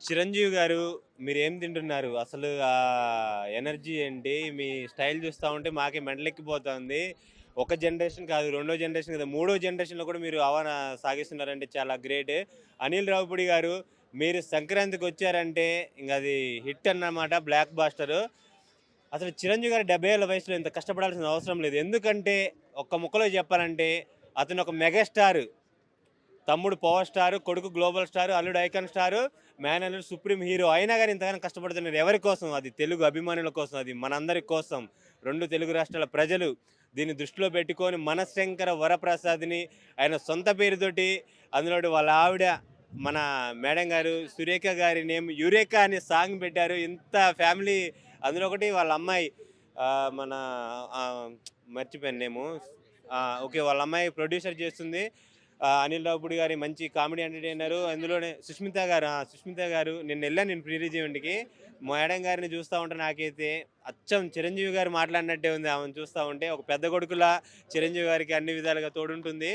చిరంజీవి గారు మీరేం తింటున్నారు? అసలు ఎనర్జీ ఏంటి? మీ స్టైల్ చూస్తా ఉంటే మాకే మెంటలెక్కిపోతుంది. ఒక జనరేషన్ కాదు, రెండో జనరేషన్ కాదు, మూడో జనరేషన్‌లో కూడా మీరు హవానా సాగిస్తున్నారంటే చాలా గ్రేట్. అనిల్ రావిపూడి గారు మీరు సంక్రాంతికొచ్చారంటే ఇంగ అది హిట్ అన్నమాట. బ్లాక్ బాస్టరు. అసలు చిరంజీవి గారు 70 ఏళ్ల వయసులో ఇంత కష్టపడాల్సిన అవసరం లేదు. ఎందుకంటే ఒక్క ముక్కలో చెప్పాలంటే అతను ఒక మెగాస్టార్. తమ్ముడు పవర్ స్టార్, కొడుకు గ్లోబల్ స్టార్, అల్లుడు ఐకాన్ స్టార్, మేనల్లుడు సుప్రీం హీరో. అయినా గాని ఇంతగానం కష్టపడుతున్నారు. ఎవరి కోసం? అది తెలుగు అభిమానుల కోసం. అది మనందరి కోసం. 2 తెలుగు రాష్ట్రాల ప్రజలు దీన్ని దృష్టిలో పెట్టుకొని మనశంకర వరప్రసాద్‌ని ఆయన సొంత పేరుతోటి అందులోటి వాళ్ళ ఆవిడ మన మేడం గారు సురేఖ గారి నేమ్ యురేకా అనే సాంగ్ పెట్టారు. ఇంత ఫ్యామిలీ అందులో ఒకటి వాళ్ళ అమ్మాయి మన ఆహ్, మర్చిపోయాను నేము. ఓకే. వాళ్ళ అమ్మాయి ప్రొడ్యూసర్ చేస్తుంది. అనిల్ రావిపూడి గారి మంచి కామెడీ ఎంటర్‌టైనరు. అందులోనే సుష్మిత గారు సుష్మిత గారు నిన్నెళ్ళాను నేను ప్రీ రిలీజ్ ఈవెంట్‌కి. మేడం గారిని చూస్తా ఉంటే నాకైతే అచ్చం చిరంజీవి గారు మాట్లాడినట్టే ఉంది ఆమెను చూస్తా ఉంటే. ఒక పెద్ద కొడుకులా చిరంజీవి గారికి అన్ని విధాలుగా తోడుంటుంది.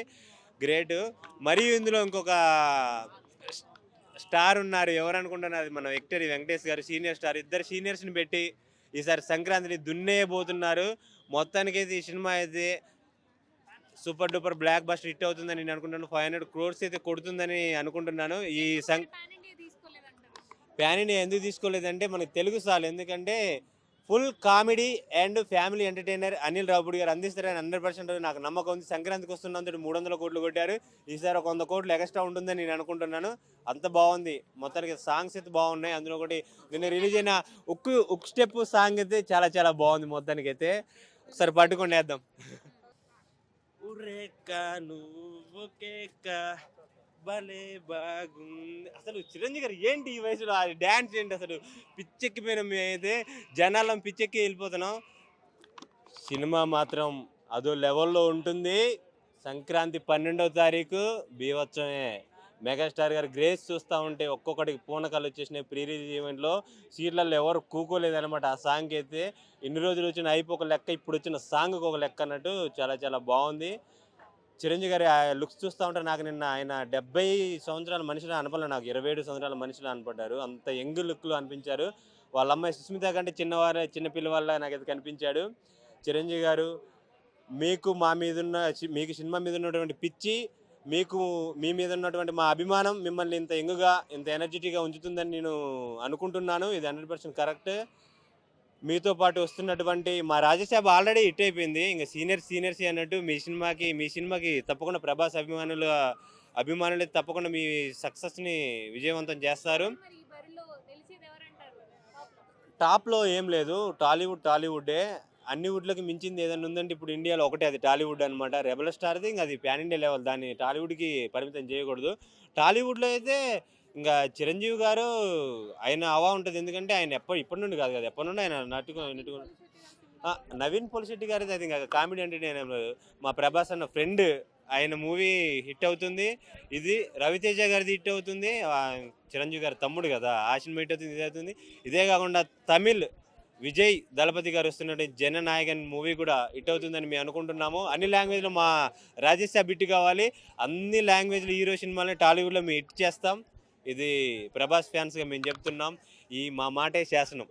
గ్రేటు. మరియు ఇందులో ఇంకొక స్ స్టార్ ఉన్నారు. ఎవరనుకుంటున్నారు? అది మన విక్టరీ వెంకటేష్ గారు సీనియర్ స్టార్. ఇద్దరు సీనియర్స్‌ని పెట్టి ఈసారి సంక్రాంతిని దున్నేయబోతున్నారు. మొత్తానికైతే ఈ సినిమా అయితే super duper block buster hit అవుతుందని నేను అనుకుంటున్నాను. 500 క్రోర్స్ అయితే కొడుతుందని అనుకుంటున్నాను. ఈ సం మరి పాన్ ఇండియా తీసుకోలేదంటారా? పాన్ ఇండియా ఎందుకు తీసుకోలేదంటే మనకు తెలుగు చాలు. ఎందుకంటే full comedy and family entertainer Anil Ravipudi గారు అందిస్తారని 100% నాకు నమ్మకం ఉంది. సంక్రాంతికి వస్తున్నందుకు 300,00,00,000 కొట్టారు. ఈసారి ఒక 100,00,00,000 ఎక్స్‌ట్రా ఉంటుందని నేను అనుకుంటున్నాను. అంత బావుంది. మొత్తానికి సాంగ్స్ అయితే బాగున్నాయి. అందులో ఒకటి నిన్న రిలీజ్ అయిన ఉక్ స్టెప్ సాంగ్ అయితే చాలా చాలా బాగుంది మొత్తానికైతే. ఒకసారి పట్టుకొని ఏద్దాం. ఉరేకా నువ్వు కేక భలే బాగుంది. అసలు చిరంజీవి గారు ఏంటి ఈ వయసులో ఆ డాన్స్ ఏంటి అసలు? పిచ్చెక్కిపోయినాం మేమైతే. జనాలం పిచ్చెక్కి వెళ్ళిపోతున్నాం. సినిమా మాత్రం అదో లెవెల్‌లో ఉంటుంది. సంక్రాంతి 12వ తారీఖు బీభత్సమే. మెగాస్టార్ గారి గ్రేస్ చూస్తా ఉంటే ఒక్కొక్కడికి పూనకాలు వచ్చేసినాయి. ప్రీ రిలీజ్ ఈవెంట్‌లో సీట్లలో ఎవరు కూకోలేదనమాట. ఆ సాంగ్‌కైతే ఇన్ని రోజులు వచ్చిన హైప్ ఒక లెక్క, ఇప్పుడొచ్చిన సాంగ్‌కి ఒక లెక్క అన్నట్టు చాలా చాలా బావుంది. చిరంజీవి గారి లుక్స్ చూస్తా ఉంటే నాకు నిన్న ఆయన 70 సంవత్సరాల మనిషిలా అనపడలే నాకు. 27 సంవత్సరాల మనిషిలా కనపడ్డారు. అంత యంగ్ లుక్‌లో అనిపించారు. వాళ్ళ అమ్మాయి సుస్మిత కంటే చిన్న పిల్లవాడిలా నాకైతే కనిపించాడు. చిరంజీవి గారు మీకు సినిమా మీద ఉన్నటువంటి పిచ్చి, మీకు మీ మీద ఉన్నటువంటి మా అభిమానం మిమ్మల్ని ఇంత యంగ్‌గా, ఇంత ఎనర్జిటిక్‌గా ఉంచుతుందని నేను అనుకుంటున్నాను. ఇది 100% కరెక్ట్. మీతో పాటు వస్తున్నటువంటి మా 'రాజసాబ్' ఆల్రెడీ హిట్ అయిపోయింది. ఇంక సీనియర్సే అన్నట్టు మీ సినిమాకి తప్పకుండా ప్రభాస్ అభిమానులు తప్పకుండా మీ సక్సెస్‌ని విజయవంతం చేస్తారు. ఈసారి మరి ఈ బరిలో నిలిచేది ఎవరంటారు టాప్‌లో? టాప్‌లో ఏం లేదు. టాలీవుడ్డే. అన్ని వుడ్‌లకి మించింది ఏదైనా ఉందంటే ఇప్పుడు ఇండియాలో ఒకటే అది టాలీవుడ్ అనమాట. 'రెబెల్ స్టార్‌ది' ఇంక అది పాన్ ఇండియా లెవెల్. దాన్ని టాలీవుడ్‌కి పరిమితం చేయకూడదు. టాలీవుడ్‌లో అయితే ఇంక చిరంజీవి గారు ఆయన హవా ఉంటది. ఎందుకంటే ఆయన ఇప్పటి నుండి కాదు కదా! ఎప్పటి నుండో ఆయన నవీన్ నటుడు. పొలిశెట్టి గారి ఆ! సినిమాలు కూడా 'నవీన్ పొలిశెట్టి' గారిది అది ఇంక కామెడీ ఎంటర్‌టైనర్. మా 'ప్రభాస్ అన్న ఫ్రెండ్' ఆయన మూవీ హిట్ అవుతుంది. ఇది 'రవితేజ' గారిది హిట్ అవుతుంది. చిరంజీవి గారి తమ్ముడు కదా! ఆ సినిమా హిట్ అవుతుంది. ఇది అవుతుంది. ఇదే కాకుండా తమిళ్ విజయ్ దళపతి గారు వస్తున్నటువంటి 'జననాయకన్' మూవీ కూడా హిట్ అవుతుందని మేము అనుకుంటున్నాము. అన్ని లాంగ్వేజ్‌లో మా 'రాజేష్' హిట్ కావాలి. అన్ని లాంగ్వేజ్‌లో హీరో సినిమాలని టాలీవుడ్‌లో మేము హిట్ చేస్తాం. ఇది 'ప్రభాస్' ఫ్యాన్స్‌గా మేము చెప్తున్నాం. ఈ మా మాటే శాసనం.